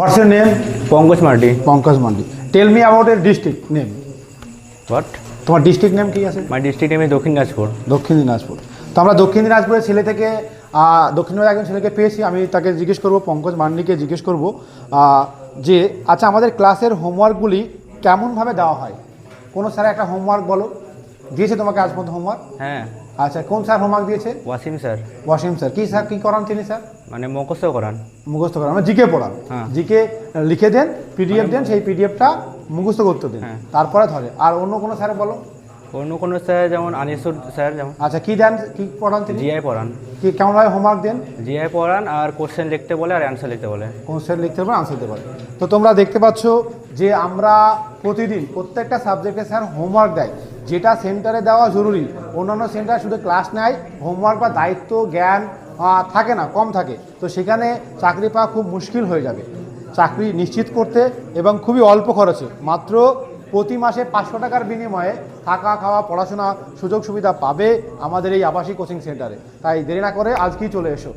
What's your name? Pankaj Mardi. Pankaj Mandi. Tell me about your district name. What? তোমার district name কি আছে? My district name দক্ষিণ দিনাজপুর। দক্ষিণ দিনাজপুর। তো আমরা দক্ষিণ দিনাজপুরের ছেলে থেকে দক্ষিণের একজন ছেলেকে পেয়েছি। আমি তাকে জিজ্ঞেস করব, পঙ্কজ মান্ডিকে জিজ্ঞেস করব যে আচ্ছা আমাদের ক্লাসের হোমওয়ার্কগুলি কেমনভাবে দেওয়া হয়। কোনো স্যার একটা হোমওয়ার্ক বলো, দিয়েছে তোমাকে আজ পর্যন্ত হোমওয়ার্ক? হ্যাঁ। আচ্ছা কোন স্যার হোমওয়ার্ক দিয়েছে? ওয়াসিম স্যার। ওয়াসিম স্যার। কি স্যার কী করান তিনি স্যার? মানে মুখস্থ করান। মুখস্থ করান মানে জিকে পড়ান। হ্যাঁ। জিকে লিখে দেন, পিডিএফ দেন, সেই পিডিএফটা মুখস্থ করতে দেন, হ্যাঁ। তারপরে ধরে। আর অন্য কোনো স্যার বলো। অন্য কোনো স্যার যেমন আনিসুর স্যার যেমন। আচ্ছা কী দেন, কী পড়ান তিনি? জিআই পড়ান। কি কেমনভাবে হোমওয়ার্ক দেন? জিআই পড়ান আর কোশ্চেন লিখতে বলে আর অ্যান্সার লিখতে বলে। কোশ্চেন লিখতে পারে, আনসার দিতে পারে। তো তোমরা দেখতে পাচ্ছ যে আমরা প্রতিদিন প্রত্যেকটা সাবজেক্টে স্যার হোমওয়ার্ক দেয়, যেটা সেন্টারে দেওয়া জরুরি। অন্যান্য সেন্টার শুধু ক্লাস নেয়, হোমওয়ার্ক বা দায়িত্ব জ্ঞান থাকে না, কম থাকে। তো সেখানে চাকরি পাওয়া খুব মুশকিল হয়ে যাবে। চাকরি নিশ্চিত করতে এবং খুবই অল্প খরচে, মাত্র প্রতি মাসে 500 টাকার বিনিময়ে থাকা খাওয়া পড়াশোনা সুযোগ সুবিধা পাবে আমাদের এই আবাসিক কোচিং সেন্টারে। তাই দেরি না করে আজকেই চলে এসো।